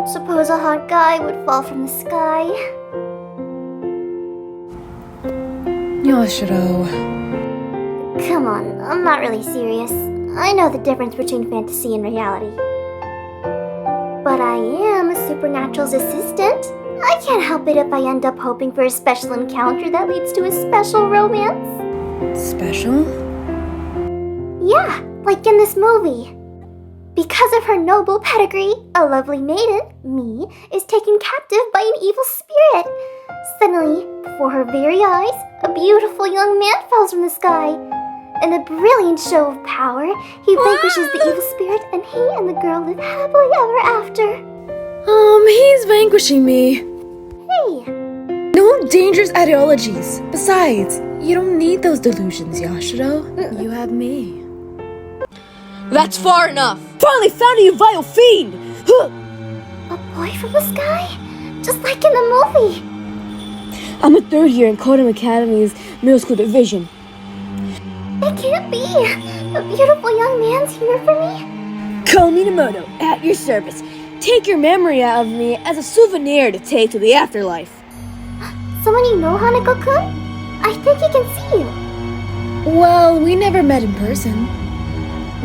don't suppose a hot guy would fall from the sky. Yashiro. Come on, I'm not really serious. I know the difference between fantasy and reality. But I am a supernatural's assistant. I can't help it if I end up hoping for a special encounter that leads to a special romance. Special? Yeah, like in this movie. Because of her noble pedigree, a lovely maiden, me, is taken captive by an evil spirit. Suddenly, before her very eyes, a beautiful young man falls from the sky. In a brilliant show of power, he vanquishes the evil spirit, and he and the girl live happily ever after. He's vanquishing me. Hey! No dangerous ideologies. Besides, you don't need those delusions, Yashiro. You have me. That's far enough! Finally found you, vile fiend! A boy from the sky? Just like in the movie. I'm a third year in Kodam Academy's middle school division. It can't be! A beautiful young man's here for me? Call Minamoto, at your service. Take your memory out of me as a souvenir to take to the afterlife. Someone you know, Hanako-Kun? I think he can see you. Well, we never met in person.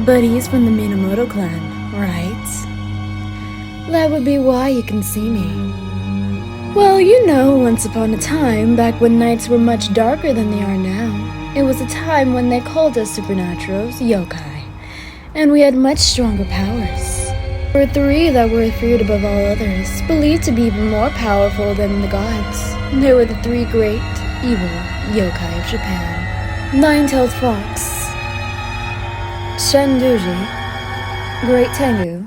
But he's from the Minamoto clan, right? That would be why you can see me. Well, you know, once upon a time, back when nights were much darker than they are now, it was a time when they called us supernaturals yokai, and we had much stronger powers. There were three that were feared above all others, believed to be even more powerful than the gods. They were the three great, evil yokai of Japan. Nine-tailed fox, Shanduji, Great Tengu.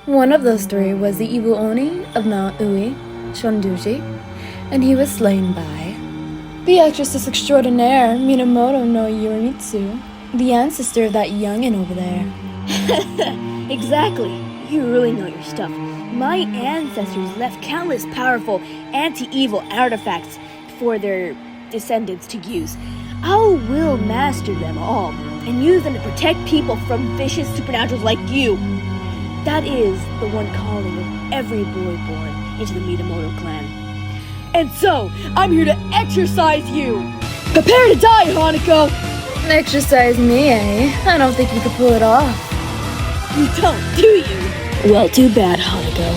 One of those three was the evil Oni of Mount Ui, Shanduji, and he was slain by the actress extraordinaire Minamoto no Yorimitsu, the ancestor of that youngin' over there. Exactly. You really know your stuff. My ancestors left countless powerful anti-evil artifacts for their descendants to use. I will master them all and use them to protect people from vicious supernaturals like you. That is the one calling of every boy born into the Minamoto clan. And so, I'm here to exercise you! Prepare to die, Hanako! Exercise me, eh? I don't think you could pull it off. You don't, do you? Well, too bad, Hanako.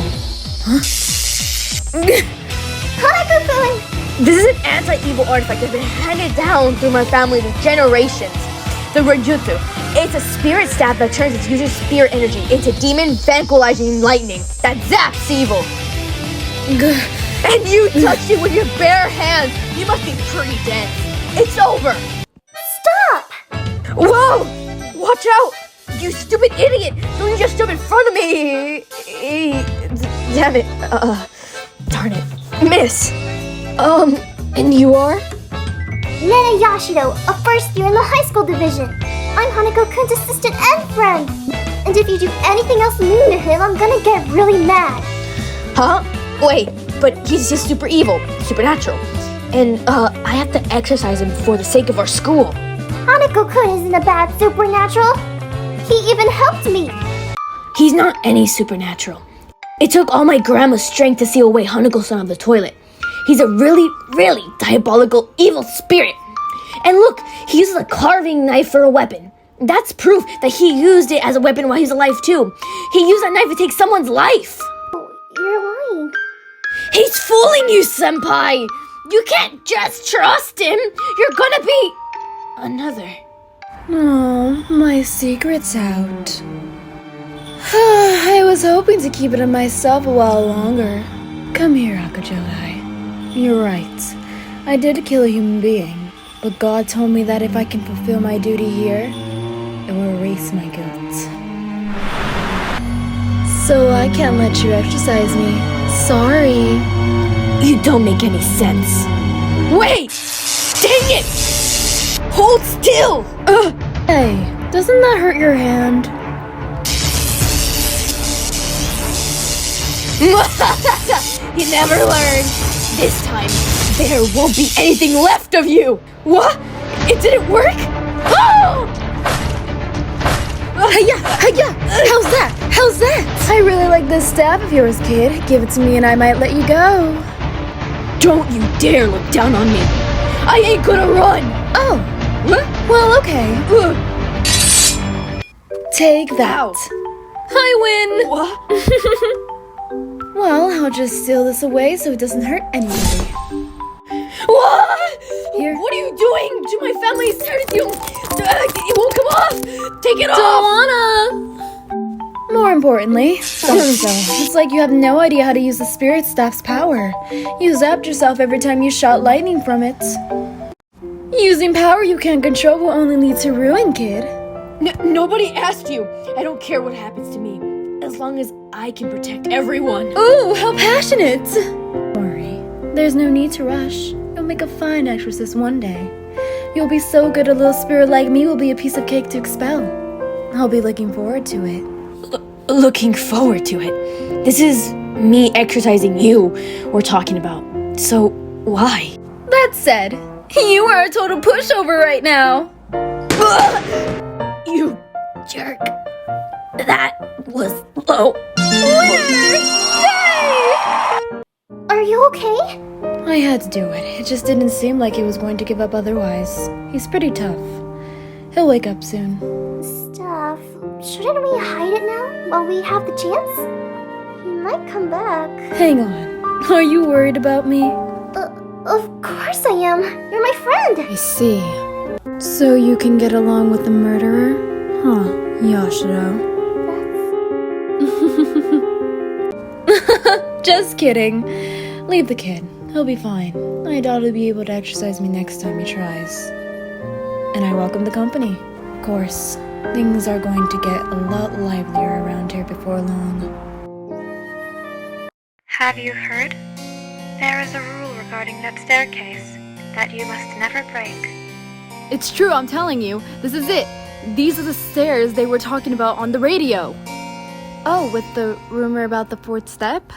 Hanako-Kun! This is an anti-evil artifact that's been handed down through my family for generations. The Renjutsu. It's a spirit staff that turns its user's spirit energy into demon vanquishing lightning that zaps evil. And you touched it with your bare hands. You must be pretty dense. It's over. Stop! Whoa! Watch out! You stupid idiot! Don't you just jump in front of me! Damn it. Darn it. Miss. And you are? Nana Yashiro, a first year in the high school division. I'm Hanako-Kun's assistant and friend. And if you do anything else mean to him, I'm gonna get really mad. Huh? Wait, but he's just super evil, supernatural. And, I have to exercise him for the sake of our school. Hanako-Kun isn't a bad supernatural. He even helped me. He's not any supernatural. It took all my grandma's strength to seal away Hanako-san out of the toilet. He's a really, really diabolical evil spirit. And look, he uses a carving knife for a weapon. That's proof that he used it as a weapon while he was alive too. He used that knife to take someone's life. Oh, you're lying. He's fooling you, senpai. You can't just trust him. You're gonna be another. Oh, my secret's out. I was hoping to keep it to myself a while longer. Come here, Akajodai. You're right. I did kill a human being, but God told me that if I can fulfill my duty here, it will erase my guilt. So I can't let you exercise me. Sorry. You don't make any sense. Wait! Dang it! Hold still! Hey, doesn't that hurt your hand? You never learn. This time, there won't be anything left of you. What? It didn't work? Oh! Hiya! Hiya! How's that? How's that? I really like this staff of yours, kid. Give it to me and I might let you go. Don't you dare look down on me! I ain't gonna run! Oh, well, okay. Take that. Ow. I win! What? Well, I'll just steal this away so it doesn't hurt anybody. What? Here. What are you doing to my family's certitude? It won't come off! Take it Don't off! wanna! More importantly, it's like you have no idea how to use the spirit staff's power. You zapped yourself every time you shot lightning from it. Using power you can't control will only lead to ruin, kid. Nobody asked you. I don't care what happens to me, as long as I can protect everyone. Ooh, how passionate! Don't worry, there's no need to rush. You'll make a fine exorcist one day. You'll be so good a little spirit like me will be a piece of cake to expel. I'll be looking forward to it. Looking forward to it. This is me exercising you we're talking about. So, why? That said, you are a total pushover right now. You jerk. That was low. Are you okay? I had to do it. It just didn't seem like he was going to give up otherwise. He's pretty tough. He'll wake up soon. Stuff. Shouldn't we hide it now while we have the chance? He might come back. Hang on. Are you worried about me? Of course I am. You're my friend. I see. So you can get along with the murderer? Huh, Yashiro. Just kidding. Leave the kid. He'll be fine. I doubt he'll be able to exercise me next time he tries. And I welcome the company. Of course, things are going to get a lot livelier around here before long. Have you heard? There is a rule regarding that staircase that you must never break. It's true, I'm telling you. This is it. These are the stairs they were talking about on the radio. Oh, with the rumor about the fourth step?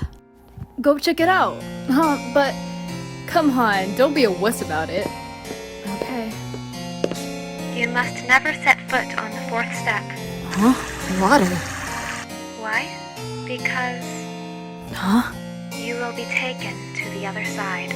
Go check it out. But come on, don't be a wuss about it. Okay. You must never set foot on the fourth step. Huh? Water? Why? Because Huh? you will be taken to the other side.